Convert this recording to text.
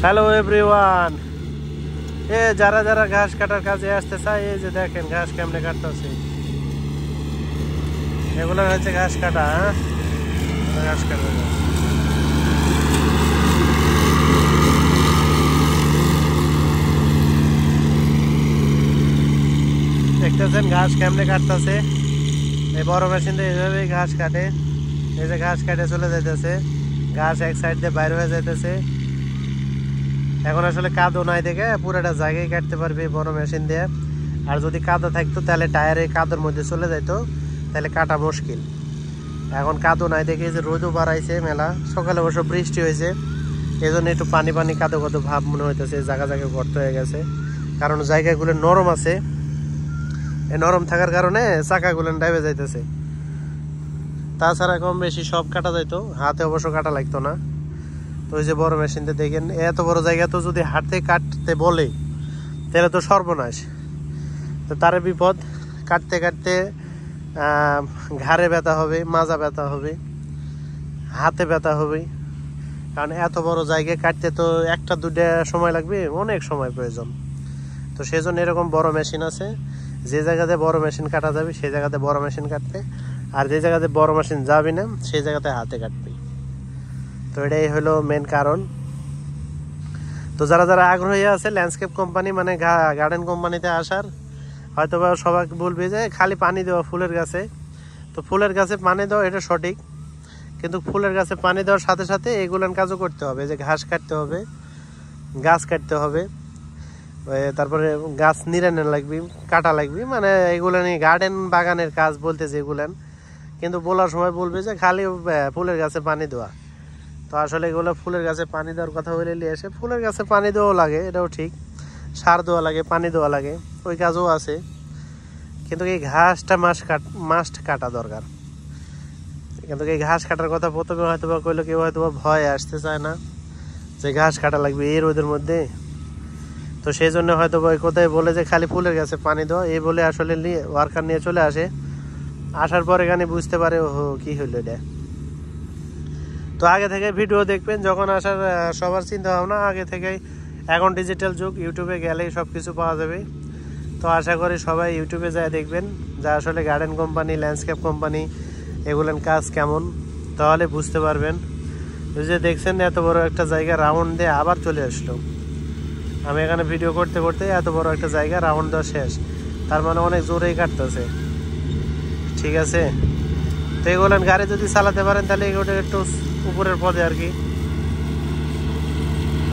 Hello everyone, যারা যারা ঘাস কাটার কাজে আসতে চায়, এই যে দেখেন ঘাস কেমনে কাটতেছে। এগুলো হচ্ছে ঘাস কাটা। ঘাস কাটা দেখতেছেন ঘাস কেমনে কাটতেছে। এই বড় মেশিন দিয়ে এইভাবেই ঘাস কাটে। এই যে ঘাস কাটে চলে যাইতেছে, ঘাস এক সাইড দিয়ে বাইরে হয়ে যাইতেছে। এখন আসলে কাদো নাই দেখে পুরোটা জায়গায় কাটতে পারবে বড় মেশিন দিয়ে। আর যদি কাদো থাকতো তাহলে টায়ারে কাদোর মধ্যে চলে যাইতো, তাহলে কাটা মুশকিল। এখন কাদো নাই দেখে যে রোদও বাড়াইছে মেলা, সকালে অবশ্য বৃষ্টি হয়েছে, এই জন্য একটু পানি পানি কাদো কাদো ভাব মনে হইতেছে। জায়গা জায়গায় গর্ত হয়ে গেছে, কারণ জায়গাগুলো নরম আছে। এই নরম থাকার কারণে চাকাগুলো ডাইবে যাইতেছে। তাছাড়া কম বেশি সব কাটা যাইতো, হাতে অবশ্য কাটা লাগতো না। তো ওই যে বড় মেশিনটা দেখেন, এত বড় জায়গা তো যদি হাতে কাটতে বলে তাহলে তো সর্বনাশ। তো তার বিপদ, কাটতে কাটতে ঘাড়ে ব্যথা হবে, মাজা ব্যথা হবে, হাতে ব্যথা হবে। কারণ এত বড় জায়গায় কাটতে তো একটা দুটা সময় লাগবে, অনেক সময় প্রয়োজন। তো সেই জন্য এরকম বড় মেশিন আছে, যে জায়গাতে বড় মেশিন কাটা যাবে সেই জায়গাতে বড় মেশিন কাটবে, আর যে জায়গাতে বড় মেশিন যাবে না সেই জায়গাতে হাতে কাটবে। তো এটাই হলো মেন কারণ। তো যারা যারা আগ্রহী আছে ল্যান্ডস্কেপ কোম্পানি মানে গার্ডেন কোম্পানিতে আসার, হয়তো বা সবাই বলবে যে খালি পানি দেওয়া ফুলের গাছে। তো ফুলের গাছে পানি দেওয়া এটা সঠিক, কিন্তু ফুলের গাছে পানি দেওয়ার সাথে সাথে এগুলান কাজও করতে হবে। যে ঘাস কাটতে হবে, গাছ কাটতে হবে, তারপরে গাছ নিড়ানো লাগবে, কাটা লাগবে, মানে এগুলানি গার্ডেন বাগানের কাজ বলতে যেগুলান। কিন্তু বলার সময় বলবে যে খালি ফুলের গাছে পানি দেওয়া। তো আসলে এগুলো ফুলের গাছে পানি দেওয়ার কথা বলে নিয়ে এসে ফুলের গাছে পানি দেওয়াও লাগে, এটাও ঠিক। সার দেওয়া লাগে, পানি দেওয়া লাগে, ওই কাজও আছে। কিন্তু এই ঘাসটা মাস্ট কাটা দরকার। কিন্তু এই ঘাস কাটার কথা প্রথমে হয়তো বা কইলো কেউ, হয়তো বা ভয় আসতে চায় না যে ঘাস কাটা লাগবে এই রোদের মধ্যে। তো সেই জন্য হয়তো বা কোথায় বলে যে খালি ফুলের গাছে পানি দেওয়া, এই বলে আসলে ওয়ার্কার নিয়ে চলে আসে। আসার পরে এখানে বুঝতে পারে ওহো কি হইলো এটা। তো আগে থেকে ভিডিও দেখবেন যখন আসার, সবার চিন্তা ভাবনা আগে থেকেই। এখন ডিজিটাল যুগ, ইউটিউবে গেলেই সব কিছু পাওয়া যাবে। তো আশা করি সবাই ইউটিউবে যায় দেখবেন যা আসলে গার্ডেন কোম্পানি, ল্যান্ডস্কেপ কোম্পানি এগুলোর কাজ কেমন, তাহলে বুঝতে পারবেন। ওই যে দেখছেন এত বড় একটা জায়গা রাউন্ড দিয়ে আবার চলে আসলো। আমি এখানে ভিডিও করতে করতে এত বড় একটা জায়গা রাউন্ড দেওয়া শেষ, তার মানে অনেক জোরেই কাটতেছে। ঠিক আছে, তো এগুলো গাড়ি যদি চালাতে পারেন তাহলে এগুলো একটু উপরের পদে আর কি।